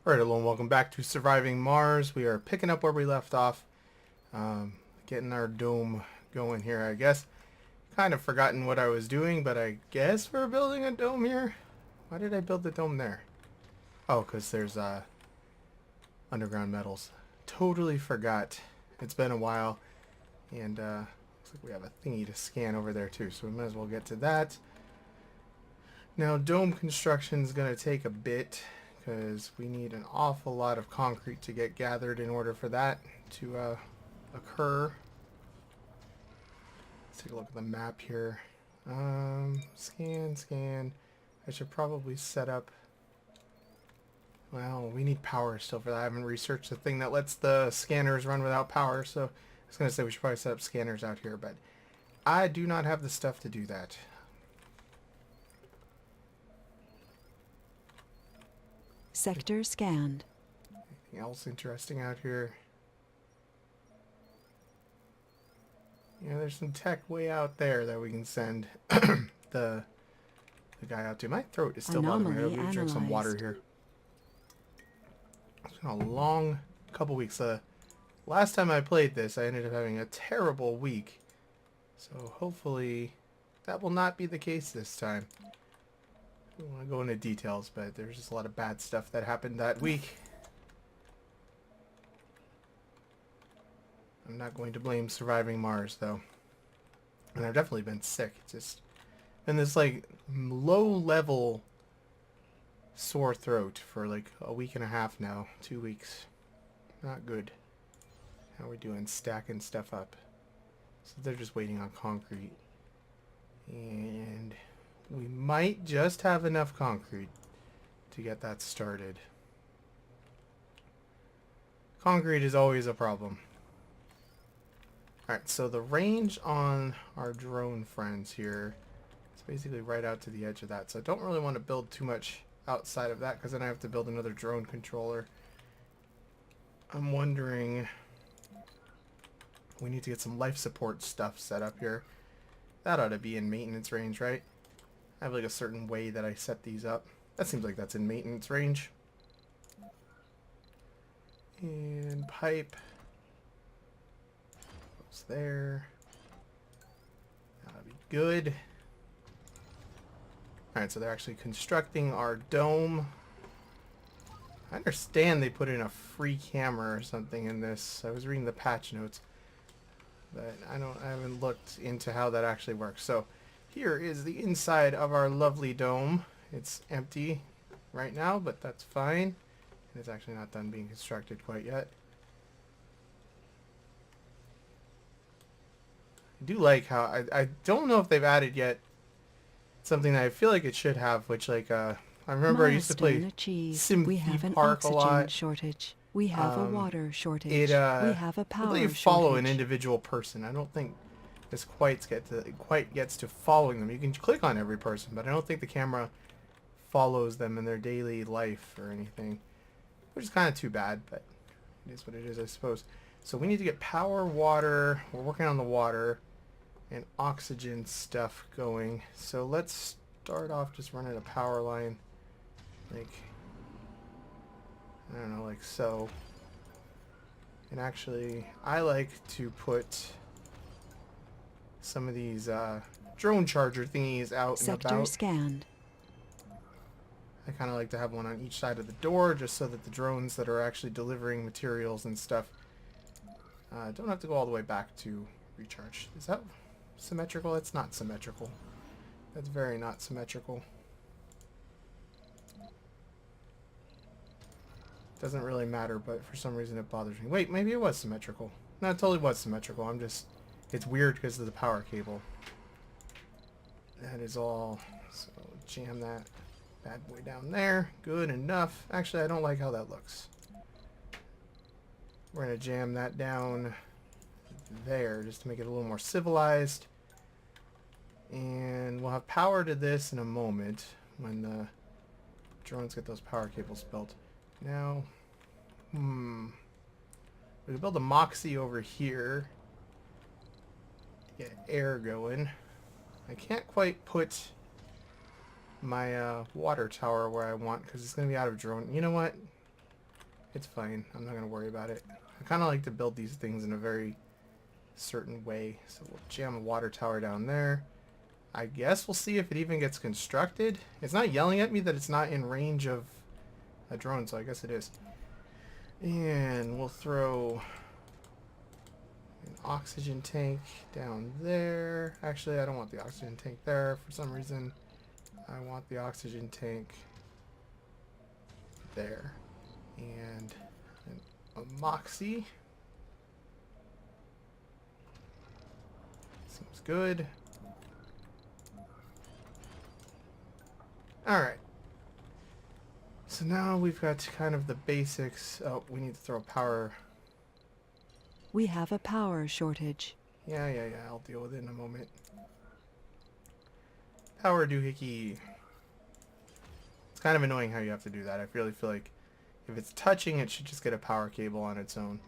Alright, hello and welcome back to Surviving Mars. We are picking up where we left off. Getting our dome going here, I guess. Kind of forgotten what I was doing, but I guess we're building a dome here. Why did I build the dome there? Oh, because there's underground metals. Totally forgot. It's been a while. And looks like we have a thingy to scan over there too, so we might as well get to that. Now, dome construction is going to take a bit, because we need an awful lot of concrete to get gathered in order for that to occur. Let's take a look at the map here. Scan. I should probably set up... Well, we need power still for that. I haven't researched the thing that lets the scanners run without power, so I was going to say we should probably set up scanners out here, but I do not have the stuff to do that. Sector scanned. Anything else interesting out here? Yeah, there's some tech way out there that we can send the guy out to. My throat is still bothering me. I'm going to drink some water here. It's been a long couple weeks. Last time I played this, I ended up having a terrible week. So hopefully that will not be the case this time. I don't want to go into details, but there's just a lot of bad stuff that happened that week. I'm not going to blame Surviving Mars, though. And I've definitely been sick. It's just been this, like, low-level sore throat for, like, a week and a half now. 2 weeks. Not good. How are we doing? Stacking stuff up. So they're just waiting on concrete. And... we might just have enough concrete to get that started. Concrete is always a problem. Alright, so the range on our drone friends here is basically right out to the edge of that. So I don't really want to build too much outside of that, because then I have to build another drone controller. I'm wondering... we need to get some life support stuff set up here. That ought to be in maintenance range, right? I have like a certain way that I set these up. That seems like that's in maintenance range. And pipe goes there. That'll be good. Alright, so they're actually constructing our dome. I understand they put in a free camera or something in this. I was reading the patch notes, but I haven't looked into how that actually works. So here is the inside of our lovely dome. It's empty right now, but that's fine. And it's actually not done being constructed quite yet. I do like how... I don't know if they've added yet something that I feel like it should have, which, like, I remember I used to play We have an Park a lot. oxygen shortage. We have a water shortage. We have a power let you shortage. follow an individual person. I don't think this quite gets to following them. You can click on every person, but I don't think the camera follows them in their daily life or anything, which is kind of too bad, but it is what it is, I suppose. So we need to get power, water. We're working on the water and oxygen stuff going. So let's start off just running a power line, like, I don't know, like so. And actually, I like to put some of these drone charger thingies out and Sector about. scanned. I kind of like to have one on each side of the door, just so that the drones that are actually delivering materials and stuff don't have to go all the way back to recharge. Is that symmetrical? It's not symmetrical. That's very not symmetrical. Doesn't really matter, but for some reason it bothers me. Wait, maybe it was symmetrical. No, it totally was symmetrical. I'm just... it's weird because of the power cable. That is all. So jam that bad boy down there. Good enough. Actually, I don't like how that looks. We're going to jam that down there just to make it a little more civilized. And we'll have power to this in a moment when the drones get those power cables built. Now, we can build a Moxie over here. Get air going. I can't quite put my water tower where I want because it's going to be out of drone. You know what? It's fine. I'm not going to worry about it. I kind of like to build these things in a very certain way. So we'll jam a water tower down there. I guess we'll see if it even gets constructed. It's not yelling at me that it's not in range of a drone, so I guess it is. And we'll throw an oxygen tank down there. Actually, I don't want the oxygen tank there for some reason. I want the oxygen tank there. And a moxie. Seems good. Alright. So now we've got kind of the basics. Oh, we need to throw power. We have a power shortage. Yeah, I'll deal with it in a moment. Power doohickey. It's kind of annoying how you have to do that. I really feel like if it's touching, it should just get a power cable on its own.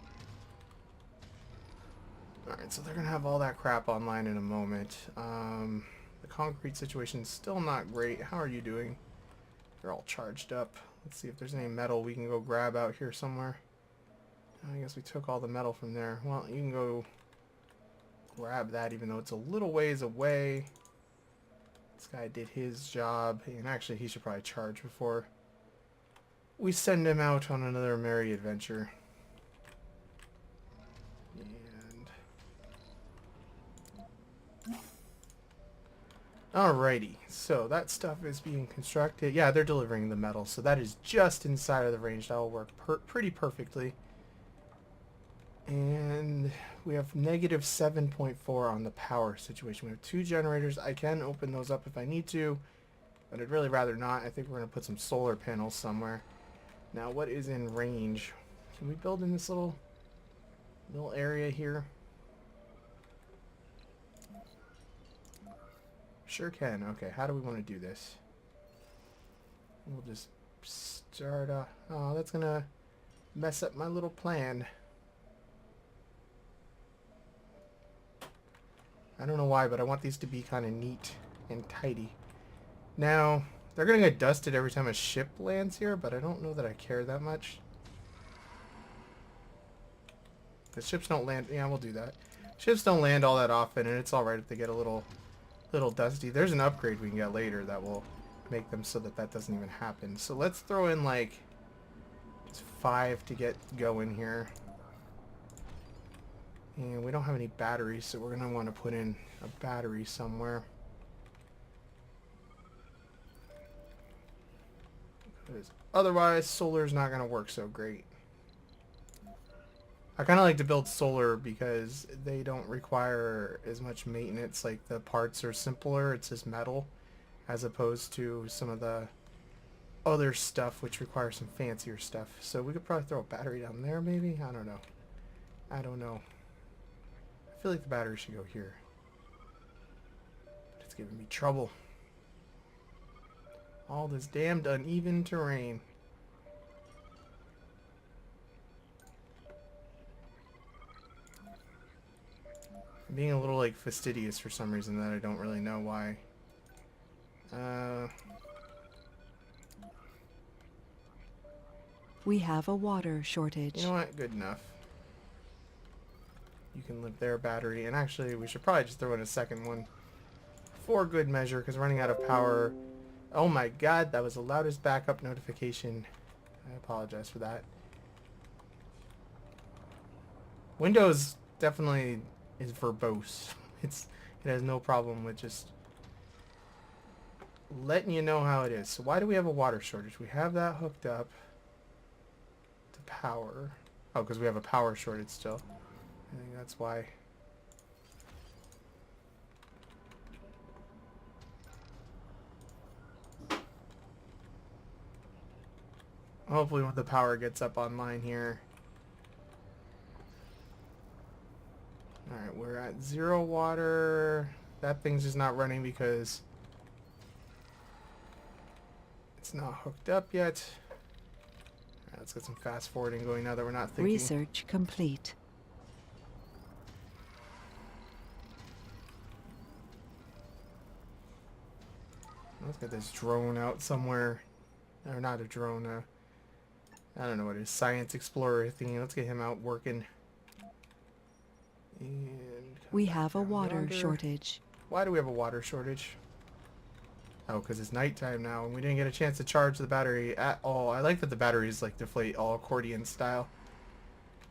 Alright, so they're going to have all that crap online in a moment. The concrete situation's still not great. How are you doing? They're all charged up. Let's see if there's any metal we can go grab out here somewhere. I guess we took all the metal from there. Well, you can go grab that even though it's a little ways away. This guy did his job. And actually, he should probably charge before we send him out on another merry adventure. Alrighty, so that stuff is being constructed. Yeah, they're delivering the metal, so that is just inside of the range. That will work pretty perfectly. And we have negative 7.4 on the power situation. We have 2 generators. I can open those up if I need to, but I'd really rather not. I think we're going to put some solar panels somewhere. Now, what is in range? Can we build in this little area here? Sure can. Okay, how do we want to do this? We'll just start oh, that's gonna mess up my little plan. I don't know why, but I want these to be kind of neat and tidy. Now, they're gonna get dusted every time a ship lands here, but I don't know that I care that much. The ships don't land. Yeah, we'll do that. Ships don't land all that often, and it's alright if they get a little dusty. There's an upgrade we can get later that will make them so that that doesn't even happen. So let's throw in like 5 to get going here. And we don't have any batteries, so we're going to want to put in a battery somewhere. Because otherwise, solar is not going to work so great. I kind of like to build solar because they don't require as much maintenance. Like the parts are simpler, it's just metal, as opposed to some of the other stuff which requires some fancier stuff. So we could probably throw a battery down there maybe? I don't know. I don't know. I feel like the battery should go here. But it's giving me trouble. All this damned uneven terrain. I'm being a little like fastidious for some reason that I don't really know why. We have a water shortage. You know what? Good enough. You can live there, battery. And actually, we should probably just throw in a second one for good measure because running out of power. Oh my god, that was the loudest backup notification. I apologize for that. Windows definitely is verbose. It has no problem with just letting you know how it is. So why do we have a water shortage? We have that hooked up to power. Oh, because we have a power shortage still. I think that's why. Hopefully when the power gets up online here. Alright, we're at 0 water. That thing's just not running because it's not hooked up yet. Alright, let's get some fast forwarding going now that we're not thinking. Research complete. Let's get this drone out somewhere. Or not a drone, I don't know what his science explorer thingy. Let's get him out working. And We have a down water yonder. shortage. Why do we have a water shortage? Oh, because it's nighttime now, and we didn't get a chance to charge the battery at all. I like that the batteries like deflate all accordion style.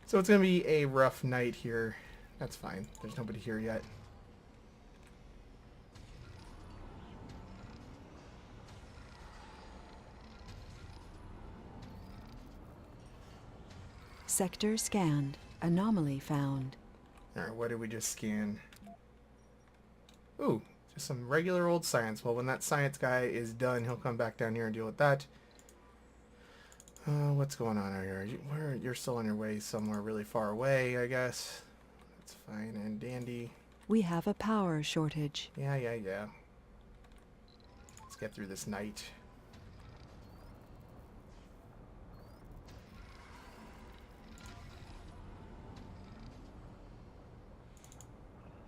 So it's going to be a rough night here. That's fine. There's nobody here yet. Sector scanned. Anomaly found. Alright, what did we just scan? Ooh, just some regular old science. Well, when that science guy is done, he'll come back down here and deal with that. What's going on out here? You're still on your way somewhere really far away, I guess. That's fine and dandy. We have a power shortage. Yeah. Let's get through this night.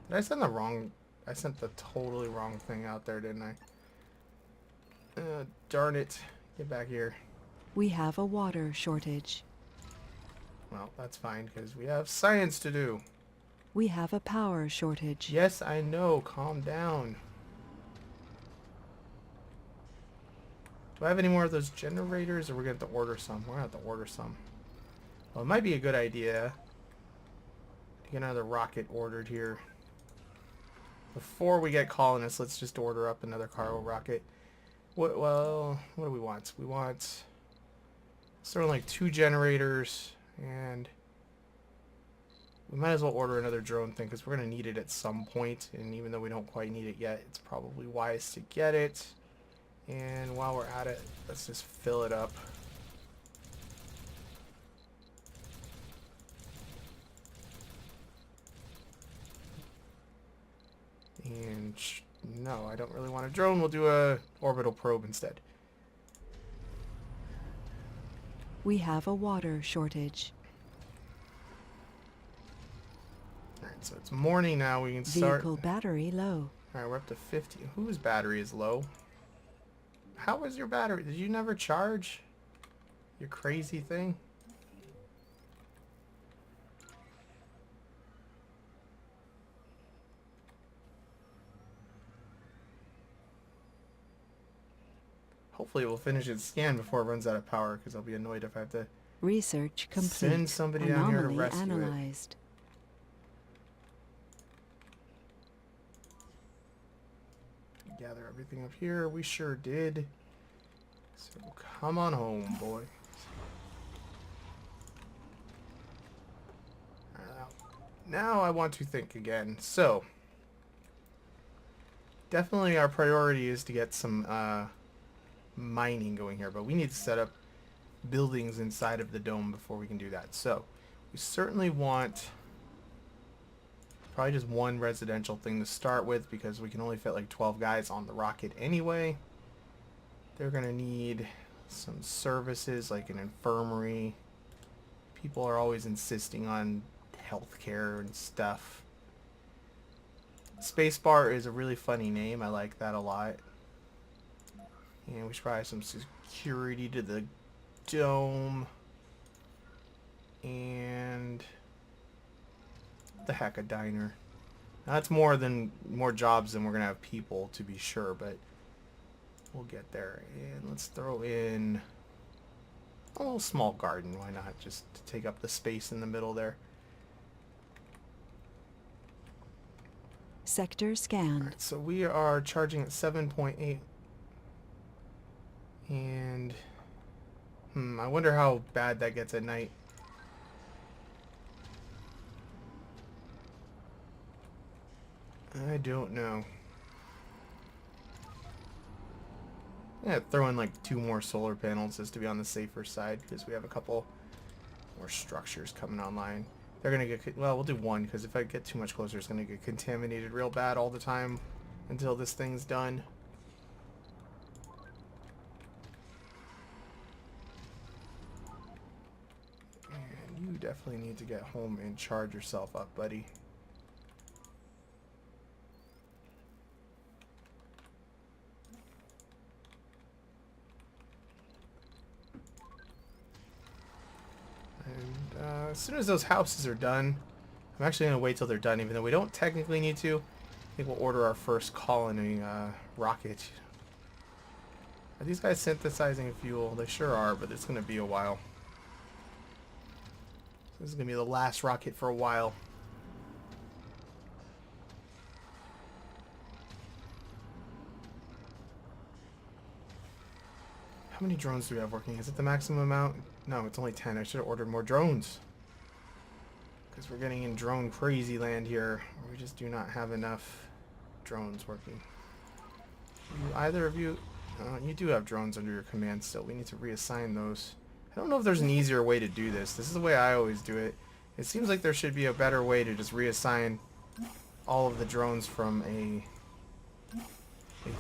Did I send the wrong... I sent the totally wrong thing out there, didn't I? Darn it. Get back here. We have a water shortage. Well, that's fine, because we have science to do. We have a power shortage. Yes, I know. Calm down. Do I have any more of those generators, or we're going to have to order some? We're going to have to order some. Well, it might be a good idea to get another rocket ordered here. Before we get colonists, let's just order up another cargo rocket. What do we want? We want sort of like 2 generators, and we might as well order another drone thing because we're going to need it at some point, and even though we don't quite need it yet, it's probably wise to get it. And while we're at it, let's just fill it up. And no, I don't really want a drone. We'll do a orbital probe instead. We have a water shortage. Alright, so it's morning now. We can start. Vehicle battery low. Alright, we're up to 50. Whose battery is low? How is your battery? Did you never charge? You crazy thing? Hopefully we'll finish its scan before it runs out of power, because I'll be annoyed if I have to Research complete. send somebody down here to Anomaly rescue it. analyzed. Gather everything up here. We sure did. So come on home, boy. Now I want to think again. So definitely our priority is to get some mining going here, but we need to set up buildings inside of the dome before we can do that. So we certainly want probably just one residential thing to start with, because we can only fit like 12 guys on the rocket anyway. They're gonna need some services like an infirmary. People are always insisting on healthcare and stuff. Spacebar is a really funny name. I like that a lot. And we should probably have some security to the dome. And the heck, a diner. Now, that's more jobs than we're gonna have people, to be sure, but we'll get there. And let's throw in a little small garden. Why not? Just to take up the space in the middle there. Sector scanned. Alright, so we are charging at 7.8. And I wonder how bad that gets at night. I don't know. Yeah, throw in like 2 more solar panels just to be on the safer side, because we have a couple more structures coming online. They're gonna get, well, we'll do 1, because if I get too much closer, it's gonna get contaminated real bad all the time until this thing's done. And you definitely need to get home and charge yourself up, buddy. And as soon as those houses are done, I'm actually going to wait till they're done, even though we don't technically need to. I think we'll order our first colony rocket. Are these guys synthesizing fuel? They sure are, but it's going to be a while. This is going to be the last rocket for a while. How many drones do we have working? Is it the maximum amount? No, it's only 10. I should have ordered more drones. Because we're getting in drone crazy land here. We just do not have enough drones working. Either of you... you do have drones under your command still. We need to reassign those. I don't know if there's an easier way to do this. This is the way I always do it. It seems like there should be a better way to just reassign all of the drones from a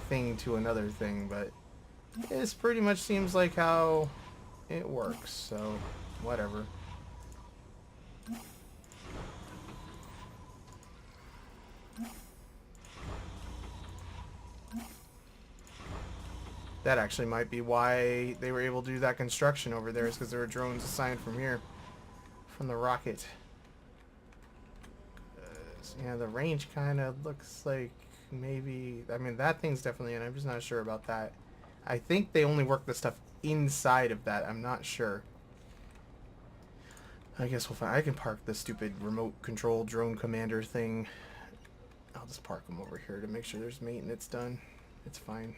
thing to another thing, but this pretty much seems like how it works, so whatever. That actually might be why they were able to do that construction over there, is because there were drones assigned from here, from the rocket. Yeah, the range kind of looks like maybe... I mean, that thing's definitely in. I'm just not sure about that. I think they only work the stuff inside of that. I'm not sure. I guess we'll find... I can park the stupid remote control drone commander thing. I'll just park them over here to make sure there's maintenance done. It's fine.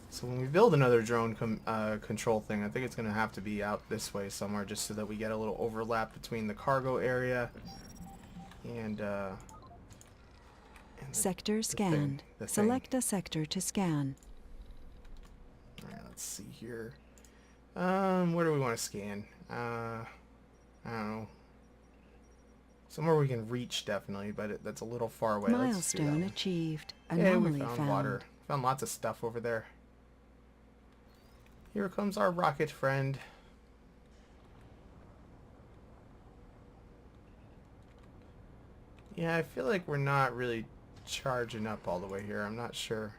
So when we build another drone control thing, I think it's going to have to be out this way somewhere, just so that we get a little overlap between the cargo area and Sector scanned. the thing. Select a sector to scan. Alright, let's see here. Where do we want to scan? I don't know. Somewhere we can reach, definitely, but that's a little far away. Milestone achieved. Yeah, Anomaly we found found. water. Found lots of stuff over there. Here comes our rocket friend. Yeah, I feel like we're not really charging up all the way here. I'm not sure.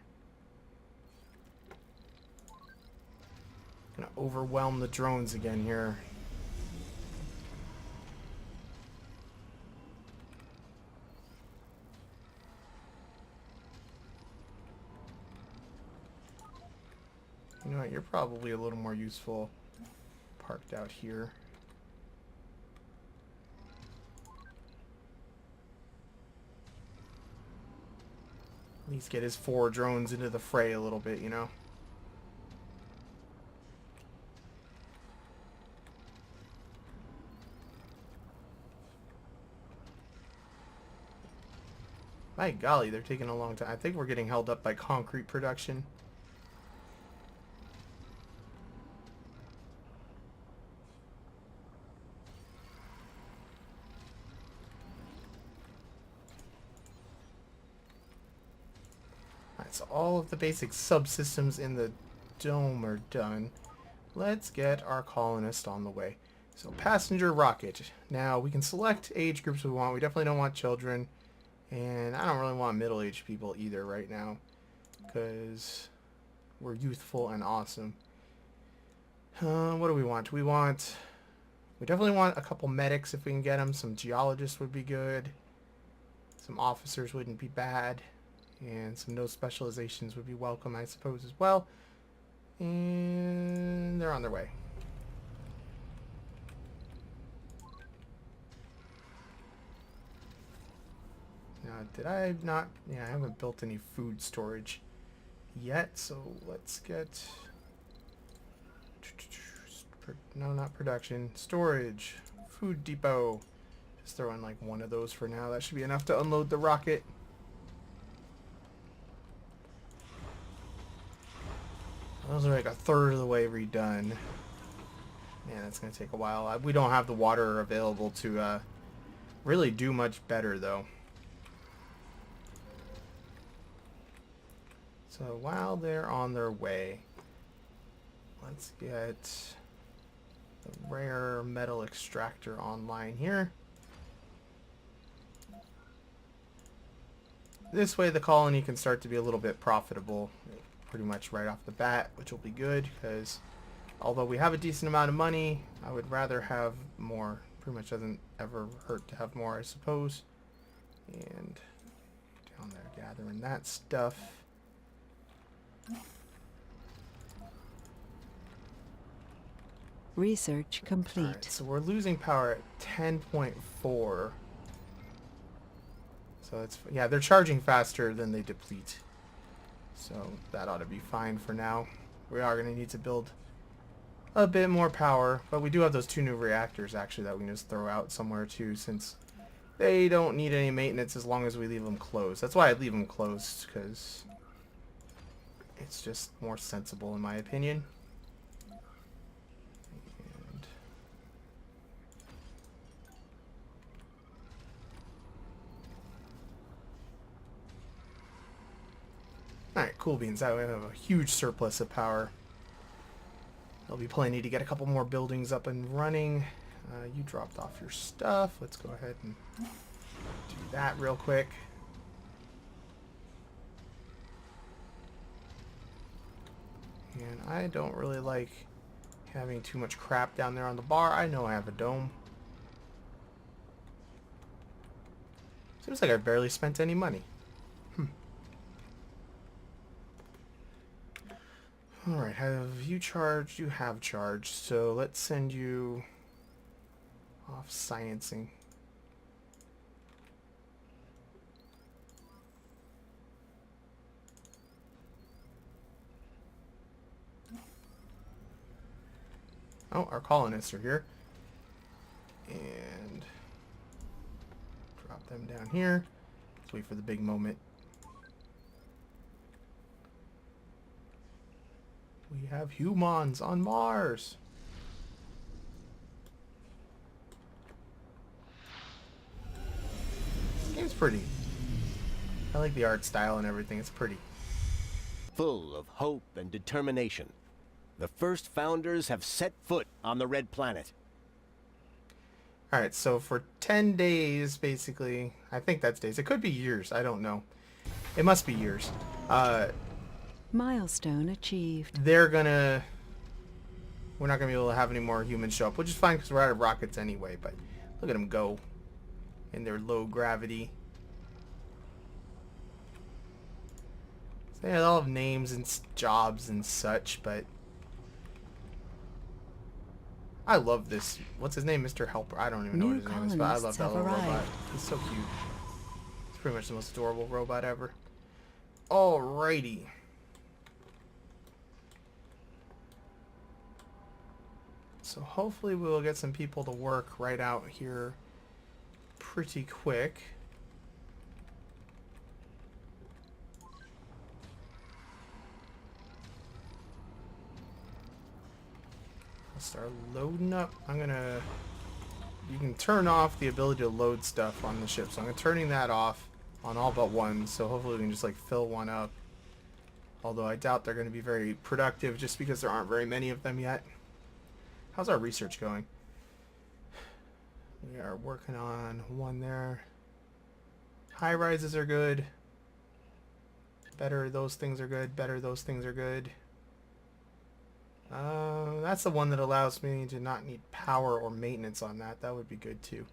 Gonna overwhelm the drones again here. You know what, you're probably a little more useful parked out here. At least get his 4 drones into the fray a little bit, you know? My golly, they're taking a long time. I think we're getting held up by concrete production. So all of the basic subsystems in the dome are done. Let's get our colonist on the way. So passenger rocket. Now we can select age groups we want. We definitely don't want children. And I don't really want middle-aged people either right now, because we're youthful and awesome. What do we want? We definitely want a couple medics if we can get them. Some geologists would be good. Some officers wouldn't be bad. And some no specializations would be welcome, I suppose, as well. And they're on their way. Now, did I not... Yeah, I haven't built any food storage yet, so let's get... No, not production. Storage. Food depot. Just throw in like one of those for now. That should be enough to unload the rocket. Those are like a third of the way redone. Man, that's going to take a while. We don't have the water available to really do much better, though. So while they're on their way, let's get the rare metal extractor online here. this way the colony can start to be a little bit profitable pretty much right off the bat, which will be good because although we have a decent amount of money, I would rather have more. Pretty much doesn't ever hurt to have more, I suppose. And down there gathering that stuff. Research complete. Alright, so we're losing power at 10.4. So it's, yeah, they're charging faster than they deplete. So that ought to be fine for now. We are going to need to build a bit more power, but we do have those 2 new reactors actually that we can just throw out somewhere too, since they don't need any maintenance as long as we leave them closed. That's why I leave them closed, because it's just more sensible in my opinion. And alright, cool beans. That way we have a huge surplus of power. There'll be plenty to get a couple more buildings up and running. You dropped off your stuff. Let's go ahead and do that real quick. And I don't really like having too much crap down there on the bar. I know I have a dome. Seems like I barely spent any money. Alright, have you charged? You have charged. So let's send you off sciencing. Oh, our colonists are here. And drop them down here. Let's wait for the big moment. We have humans on Mars. This game's pretty. I like the art style and everything. It's pretty. Full of hope and determination, the first founders have set foot on the Red Planet. Alright, so for 10 days, basically, I think that's days. It could be years. I don't know. It must be years. Milestone achieved. We're not going to be able to have any more humans show up, which is fine because we're out of rockets anyway, but look at them go in their low gravity. So they all have names and jobs and such, but I love this. What's his name? Mr. Helper. I don't even know what his name is, but I love that little robot. He's so cute. It's pretty much the most adorable robot ever. Alrighty. So hopefully we'll get some people to work right out here pretty quick. I'll start loading up. You can turn off the ability to load stuff on the ship. So I'm turning that off on all but one. So hopefully we can just like fill one up. Although I doubt they're going to be very productive just because there aren't very many of them yet. How's our research going? We are working on one there. High rises are good. Better those things are good. Better those things are good. That's the one that allows me to not need power or maintenance on that. That would be good too.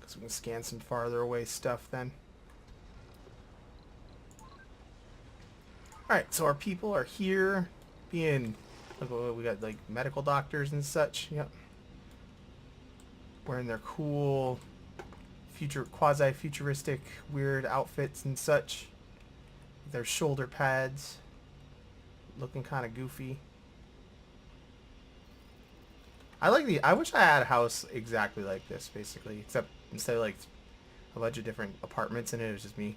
Because we can scan some farther away stuff then. Alright, so our people are here being... Look, we got like medical doctors and such. Yep. Wearing their cool quasi-futuristic weird outfits and such. Their shoulder pads. Looking kind of goofy. I wish I had a house exactly like this, basically. Except instead of like a bunch of different apartments in it, it was just me.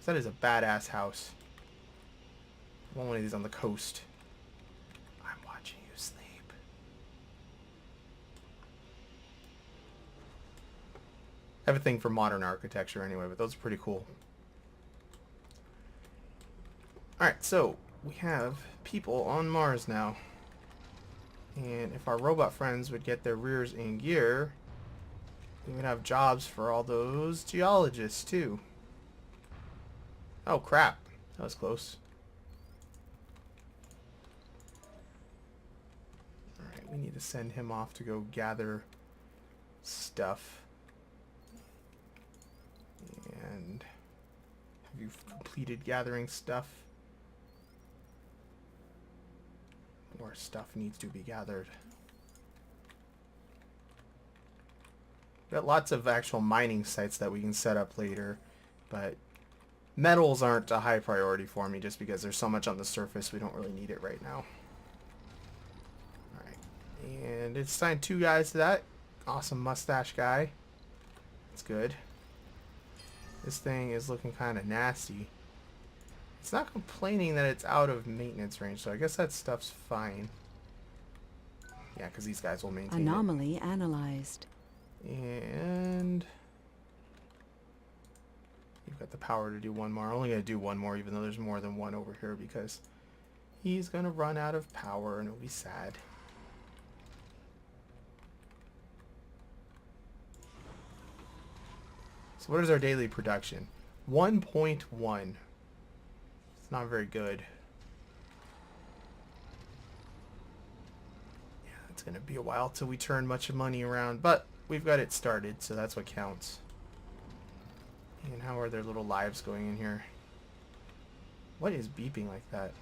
That is a badass house. I want one of these on the coast. I have a thing for modern architecture anyway, but those are pretty cool. Alright, so we have people on Mars now. And if our robot friends would get their rears in gear, we would have jobs for all those geologists too. Oh, crap. That was close. Alright, we need to send him off to go gather stuff. And have you completed gathering stuff? More stuff needs to be gathered. Got lots of actual mining sites that we can set up later, but metals aren't a high priority for me just because there's so much on the surface we don't really need it right now. Alright, and it's assigned 2 guys to that. Awesome mustache guy. That's good. This thing is looking kind of nasty. It's not complaining that it's out of maintenance range, so I guess that stuff's fine. Yeah, because these guys will maintain Anomaly analyzed. And you've got the power to do one more. I'm only going to do one more, even though there's more than one over here, because he's going to run out of power, and it'll be sad. So what is our daily production? 1.1. It's not very good. Yeah, it's going to be a while till we turn much money around, but we've got it started, so that's what counts. And how are their little lives going in here? What is beeping like that?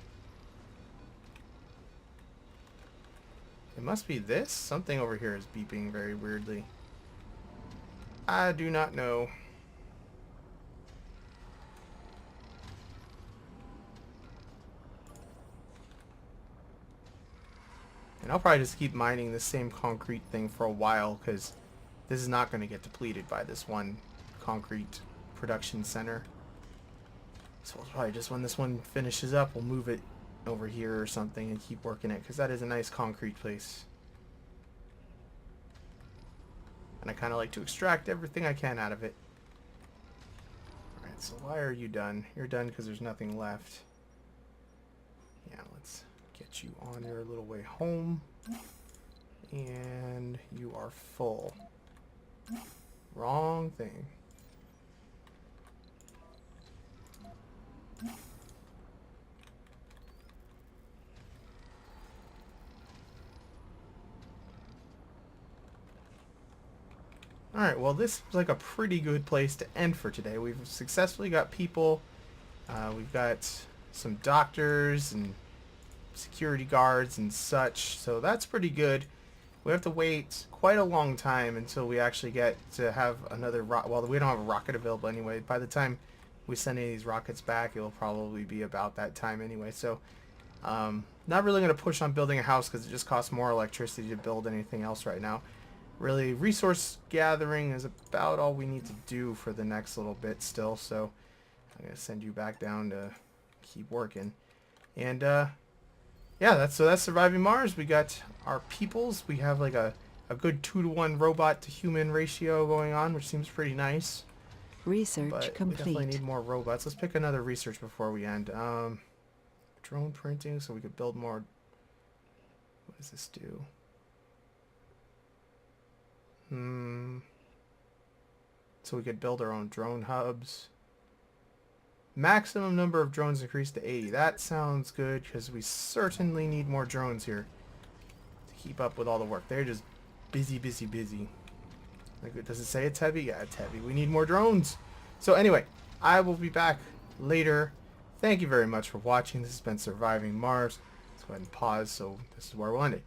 It must be this. Something over here is beeping very weirdly. I do not know. And I'll probably just keep mining the same concrete thing for a while, because this is not going to get depleted by this one concrete production center. So we'll probably just, when this one finishes up, we'll move it over here or something and keep working it, because that is a nice concrete place. And I kind of like to extract everything I can out of it. Alright, so why are you done? You're done because there's nothing left. Yeah, let's get you on your little way home. And you are full. Wrong thing. Alright, well this is like a pretty good place to end for today. We've successfully got people. We've got some doctors and security guards and such, so that's pretty good. We have to wait quite a long time until we actually get to have another well, we don't have a rocket available anyway. By the time we send any of these rockets back, it'll probably be about that time anyway. So not really going to push on building a house because it just costs more electricity to build anything else right now. Really, resource gathering is about all we need to do for the next little bit still, so I'm going to send you back down to keep working. And yeah, that's Surviving Mars. We got our peoples. We have like a good 2-to-1 robot to human ratio going on, which seems pretty nice. Research But complete. we definitely need more robots. Let's pick another research before we end. Drone printing, so we could build more. What does this do? So we could build our own drone hubs. Maximum number of drones increased to 80. That sounds good because we certainly need more drones here to keep up with all the work. They're just busy, busy, busy. Like, does it say it's heavy? Yeah, it's heavy. We need more drones. So anyway, I will be back later. Thank you very much for watching. This has been Surviving Mars. Let's go ahead and pause. So this is where we'll end it.